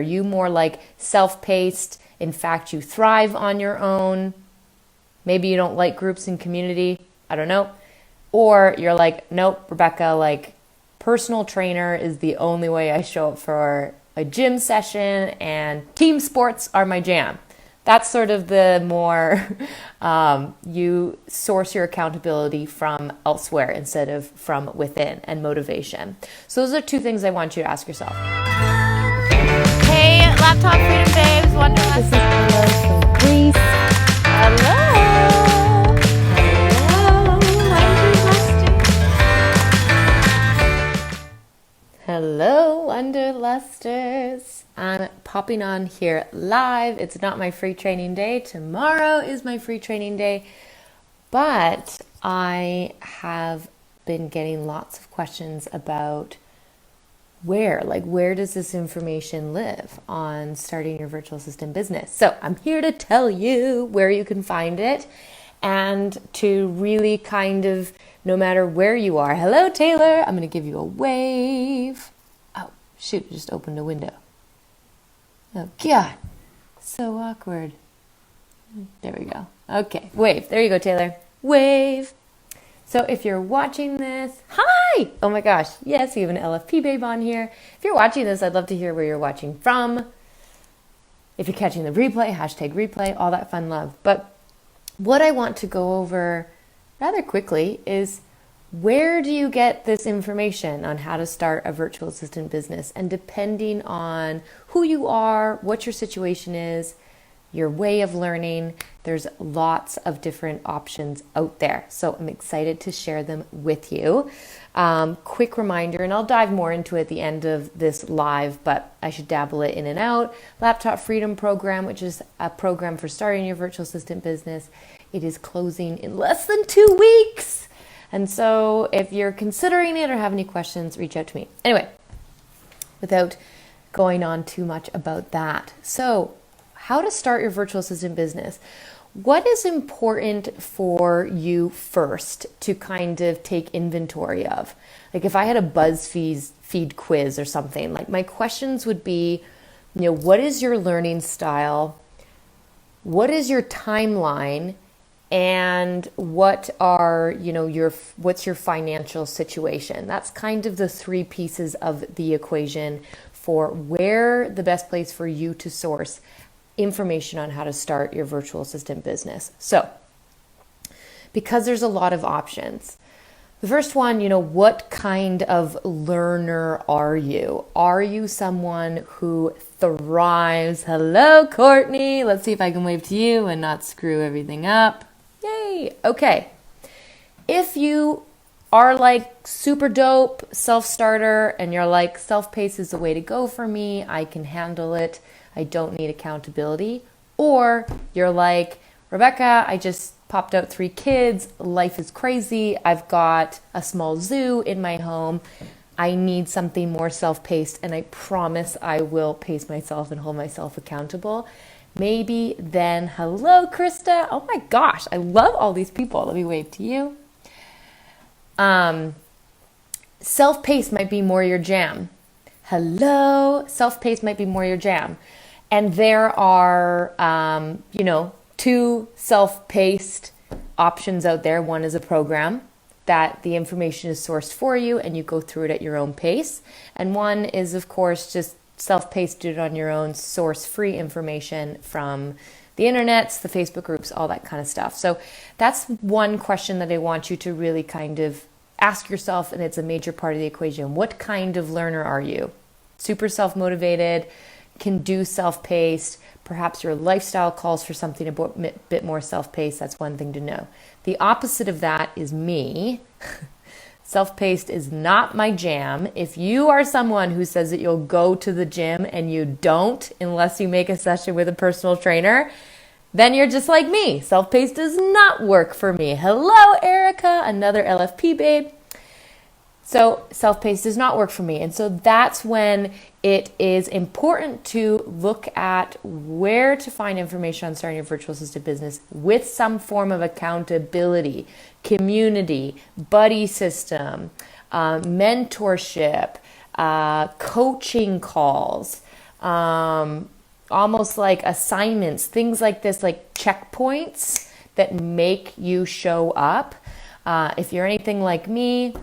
Are you more like self-paced? In fact, you thrive on your own. Maybe you don't like groups and community. I don't know. Or you're like, nope, Rebecca, like personal trainer is the only way I show up for a gym session and team sports are my jam. That's sort of the more you source your accountability from elsewhere instead of from within and motivation. So those are two things I want you to ask yourself. Hey, Laptop Freedom Babes, Wanderlust. This is Hello from Greece. Hello. Hello, Wanderlusters. I'm popping on here live. It's not my free training day. Tomorrow is my free training day. But I have been getting lots of questions about where does this information live on starting your virtual assistant business? So I'm here to tell you where you can find it and to really kind of, no matter where you are. Hello, Taylor. I'm going to give you a wave. Oh, shoot, I just opened a window. Oh, God. So awkward. There we go. Okay, wave. There you go, Taylor. Wave. So if you're watching this, hi! Oh my gosh, yes, we have an LFP babe on here. If you're watching this, I'd love to hear where you're watching from. If you're catching the replay, hashtag replay, all that fun love. But what I want to go over rather quickly is, where do you get this information on how to start a virtual assistant business? And depending on who you are, what your situation is, your way of learning, there's lots of different options out there. So I'm excited to share them with you. Quick reminder, and I'll dive more into it at the end of this live, but I should dabble it in and out. Laptop Freedom Program, which is a program for starting your virtual assistant business. It is closing in less than 2 weeks. And so if you're considering it or have any questions, reach out to me. Anyway, without going on too much about that. So how to start your virtual assistant business. What is important for you first to kind of take inventory of? Like if I had a BuzzFeed quiz or something, like my questions would be, what is your learning style? What is your timeline? And what are, what's your financial situation? That's kind of the three pieces of the equation for where the best place for you to source information on how to start your virtual assistant business. So, because there's a lot of options. The first one, what kind of learner are you? Are you someone who thrives? Hello, Courtney. Let's see if I can wave to you and not screw everything up. Yay. Okay. If you are like super dope self-starter and you're like, self-paced is the way to go for me, I can handle it, I don't need accountability. Or you're like, Rebecca, I just popped out 3 kids, life is crazy, I've got a small zoo in my home, I need something more self-paced, and I promise I will pace myself and hold myself accountable. Maybe then, hello, Krista. Oh my gosh, I love all these people. Let me wave to you. Self-paced might be more your jam. Hello, self-paced might be more your jam. And there are, 2 self-paced options out there. One is a program that the information is sourced for you and you go through it at your own pace. And one is, of course, just self-paced, do it on your own, source free information from the internets, the Facebook groups, all that kind of stuff. So that's one question that I want you to really kind of ask yourself, and it's a major part of the equation. What kind of learner are you? Super self-motivated, can do self-paced, perhaps your lifestyle calls for something a bit more self-paced. That's one thing to know. The opposite of that is me. Self-paced is not my jam. If you are someone who says that you'll go to the gym and you don't unless you make a session with a personal trainer, then you're just like me. Self-paced does not work for me. Hello, Erica, another LFP babe. So self-paced does not work for me. And so that's when it is important to look at where to find information on starting your virtual assistant business with some form of accountability, community, buddy system, mentorship, coaching calls, almost like assignments, things like this, like checkpoints that make you show up. If you're anything like me,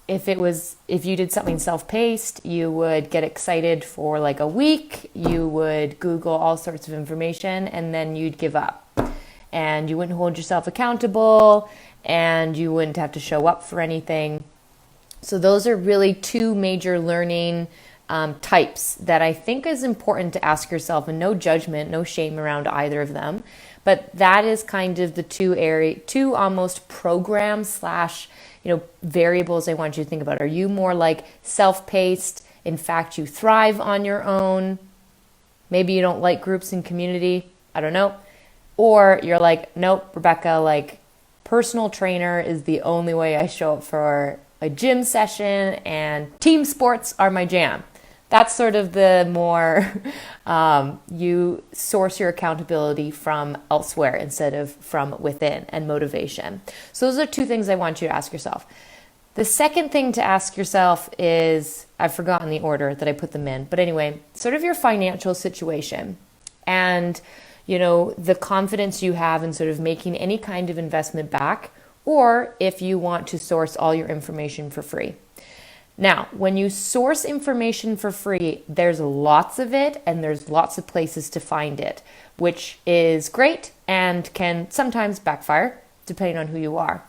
if you did something self-paced, you would get excited for like a week, you would Google all sorts of information, and then you'd give up. And you wouldn't hold yourself accountable, and you wouldn't have to show up for anything. So those are really two major learning types that I think is important to ask yourself, and no judgment, no shame around either of them. But that is kind of the two almost programs slash, variables I want you to think about. Are you more like self-paced? In fact, you thrive on your own. Maybe you don't like groups and community. I don't know. Or you're like, nope, Rebecca, like personal trainer is the only way I show up for a gym session, and team sports are my jam. That's sort of the more you source your accountability from elsewhere instead of from within, and motivation. So those are two things I want you to ask yourself. The second thing to ask yourself is, I've forgotten the order that I put them in, but anyway, sort of your financial situation and, the confidence you have in sort of making any kind of investment back, or if you want to source all your information for free. Now, when you source information for free, there's lots of it and there's lots of places to find it, which is great and can sometimes backfire depending on who you are.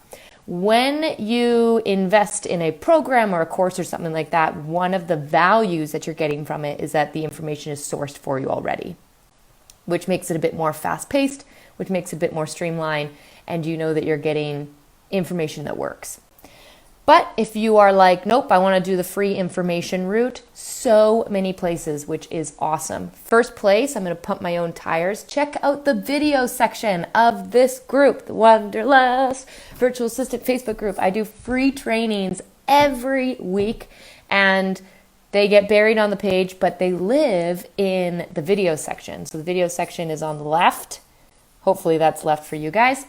When you invest in a program or a course or something like that, one of the values that you're getting from it is that the information is sourced for you already, which makes it a bit more fast-paced, which makes it a bit more streamlined, and you know that you're getting information that works. But if you are like, nope, I want to do the free information route, so many places, which is awesome. First place, I'm going to pump my own tires. Check out the video section of this group, the Wanderlust Virtual Assistant Facebook group. I do free trainings every week, and they get buried on the page, but they live in the video section. So the video section is on the left. Hopefully that's left for you guys.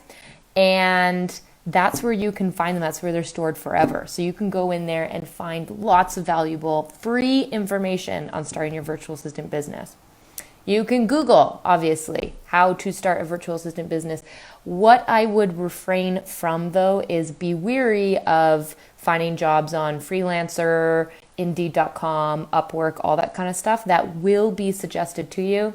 And that's where you can find them. That's where they're stored forever. So you can go in there and find lots of valuable free information on starting your virtual assistant business. You can Google, obviously, how to start a virtual assistant business. What I would refrain from, though, is be weary of finding jobs on Freelancer, Indeed.com, Upwork, all that kind of stuff that will be suggested to you.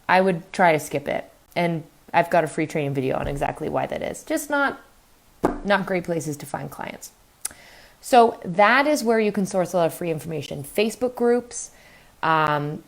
I would try to skip it. And I've got a free training video on exactly why that is. Just not great places to find clients. So that is where you can source a lot of free information. Facebook groups, like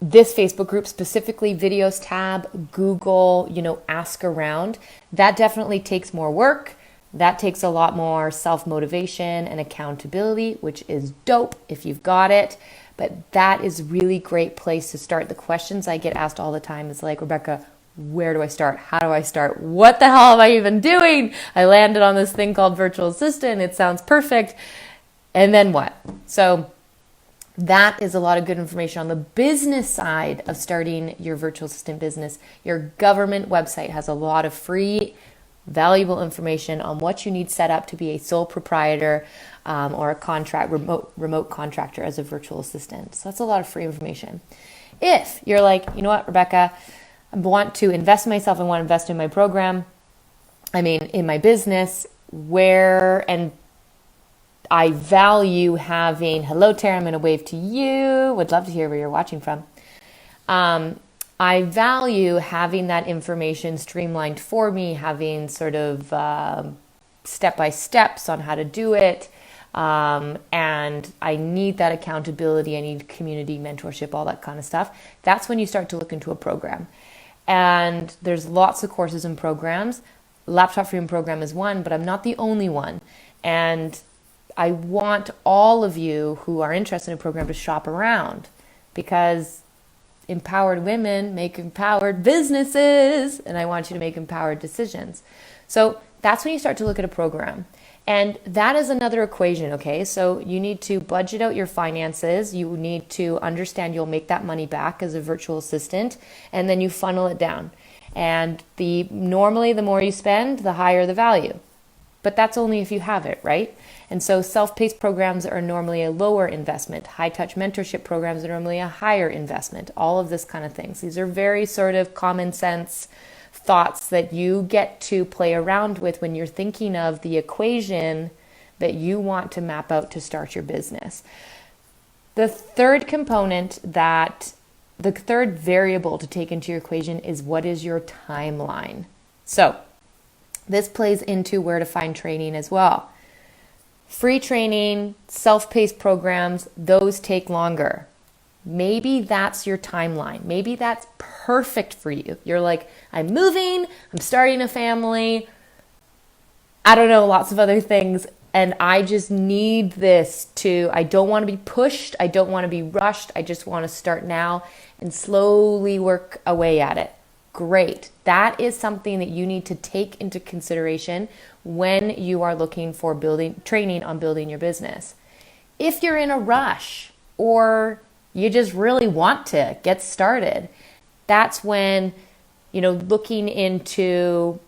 this Facebook group specifically, videos tab, Google, ask around. That definitely takes more work. That takes a lot more self-motivation and accountability, which is dope if you've got it. But that is a really great place to start. The questions I get asked all the time is like, Rebecca, where do I start? How do I start? What the hell am I even doing? I landed on this thing called virtual assistant. It sounds perfect. And then what? So that is a lot of good information on the business side of starting your virtual assistant business. Your government website has a lot of free, valuable information on what you need set up to be a sole proprietor or a remote contractor as a virtual assistant. So that's a lot of free information. If you're like, you know what, Rebecca, I want to invest in myself, I want to invest in my program, in my business, and I value having, hello Tara, I'm going to wave to you, would love to hear where you're watching from. I value having that information streamlined for me, having sort of step-by-steps on how to do it. And I need that accountability. I need community mentorship, all that kind of stuff. That's when you start to look into a program. And there's lots of courses and programs. Laptop Freedom Program is one, but I'm not the only one. And I want all of you who are interested in a program to shop around, because empowered women make empowered businesses, and I want you to make empowered decisions. So that's when you start to look at a program. And that is another equation, okay? So you need to budget out your finances. You need to understand you'll make that money back as a virtual assistant, and then you funnel it down. And normally the more you spend, the higher the value. But that's only if you have it, right? And so self-paced programs are normally a lower investment. High-touch mentorship programs are normally a higher investment. All of this kind of things. These are very sort of common sense thoughts that you get to play around with when you're thinking of the equation that you want to map out to start your business. The third variable to take into your equation is, what is your timeline? So this plays into where to find training as well. Free training, self-paced programs, those take longer. Maybe that's your timeline. Maybe that's perfect for you. You're like, I'm moving, I'm starting a family, I don't know, lots of other things. And I just need I don't want to be pushed. I don't want to be rushed. I just want to start now and slowly work away at it. Great. That is something that you need to take into consideration when you are looking for training on building your business. If you're in a rush or you just really want to get started, that's when, looking into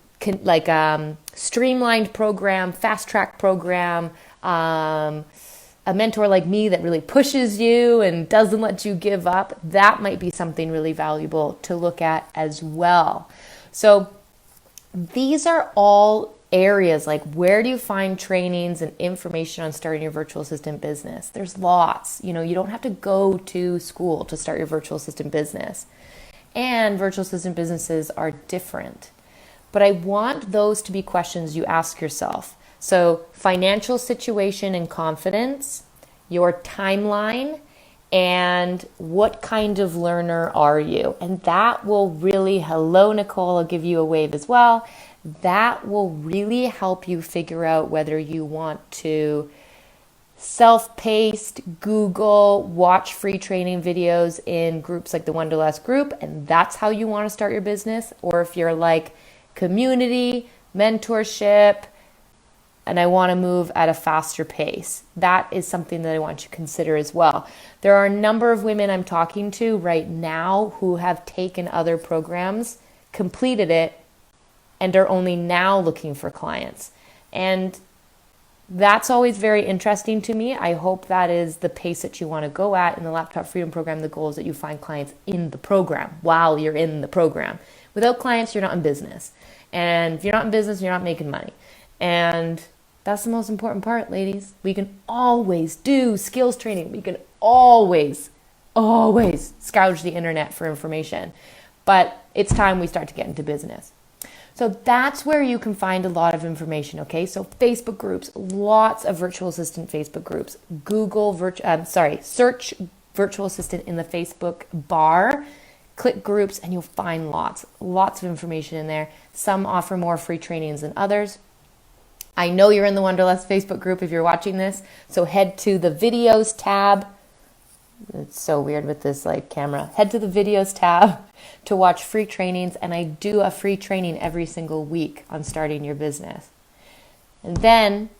streamlined program, fast track program, a mentor like me that really pushes you and doesn't let you give up, that might be something really valuable to look at as well. So these are all areas, like where do you find trainings and information on starting your virtual assistant business? There's lots. You don't have to go to school to start your virtual assistant business. And virtual assistant businesses are different. But I want those to be questions you ask yourself. So financial situation and confidence, your timeline, and what kind of learner are you? And that will really, hello Nicole, I'll give you a wave as well. That will really help you figure out whether you want to self-paced, Google, watch free training videos in groups like the Wanderlust group, and that's how you want to start your business. Or if you're like community, mentorship, and I want to move at a faster pace. That is something that I want you to consider as well. There are a number of women I'm talking to right now who have taken other programs, completed it, and are only now looking for clients. And that's always very interesting to me. I hope that is the pace that you want to go at in the Laptop Freedom Program. The goal is that you find clients in the program while you're in the program. Without clients, you're not in business. And if you're not in business, you're not making money. And that's the most important part, ladies. We can always do skills training. We can always scourge the internet for information. But it's time we start to get into business. So that's where you can find a lot of information, okay? So Facebook groups, lots of virtual assistant Facebook groups. Search virtual assistant in the Facebook bar, click groups, and you'll find lots of information in there. Some offer more free trainings than others. I know you're in the Wanderlust Facebook group if you're watching this, so head to the videos tab. It's so weird with this camera. Head to the videos tab to watch free trainings, and I do a free training every single week on starting your business. And then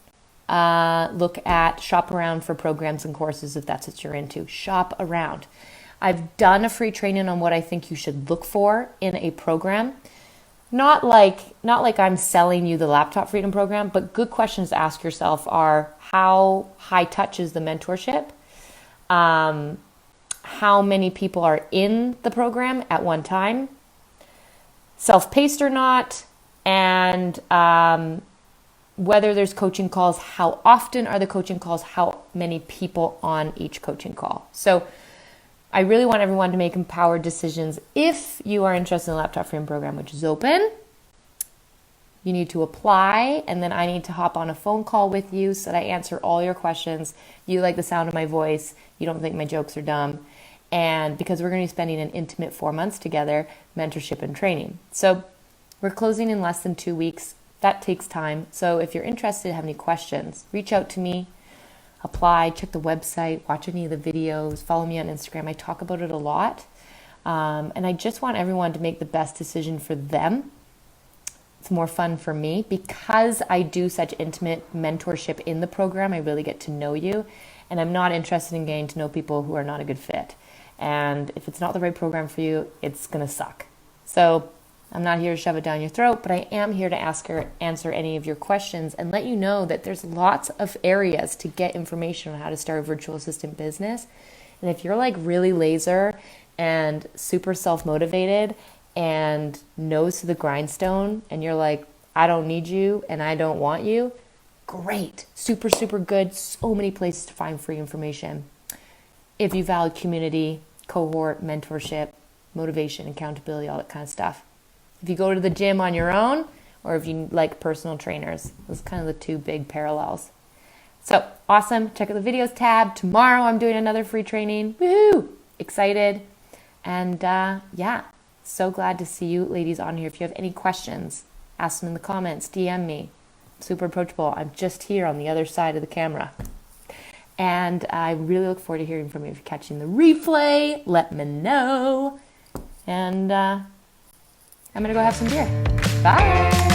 look at shop around for programs and courses if that's what you're into. Shop around. I've done a free training on what I think you should look for in a program. Not like I'm selling you the Laptop Freedom Program, but good questions to ask yourself are, how high touch is the mentorship? How many people are in the program at one time? Self-paced or not? And whether there's coaching calls, how often are the coaching calls? How many people on each coaching call? So I really want everyone to make empowered decisions. If you are interested in the Laptop Freedom Program, which is open, you need to apply, and then I need to hop on a phone call with you so that I answer all your questions. You like the sound of my voice. You don't think my jokes are dumb. And because we're going to be spending an intimate 4 months together, mentorship and training. So we're closing in less than 2 weeks. That takes time. So if you're interested, have any questions, reach out to me. Apply, check the website, watch any of the videos, follow me on Instagram. I talk about it a lot. And I just want everyone to make the best decision for them. It's more fun for me because I do such intimate mentorship in the program. I really get to know you, and I'm not interested in getting to know people who are not a good fit. And if it's not the right program for you, it's going to suck. So I'm not here to shove it down your throat, but I am here to answer any of your questions and let you know that there's lots of areas to get information on how to start a virtual assistant business. And if you're like really laser and super self-motivated and nose to the grindstone and you're like, I don't need you and I don't want you, great, super, super good. So many places to find free information. If you value community, cohort, mentorship, motivation, accountability, all that kind of stuff. If you go to the gym on your own, or if you like personal trainers, those are kind of the two big parallels. So awesome. Check out the videos tab. Tomorrow I'm doing another free training. Woohoo! Excited. And yeah, so glad to see you ladies on here. If you have any questions, ask them in the comments, DM me. Super approachable. I'm just here on the other side of the camera. And I really look forward to hearing from you. If you're catching the replay, let me know. And I'm going to go have some beer. Bye.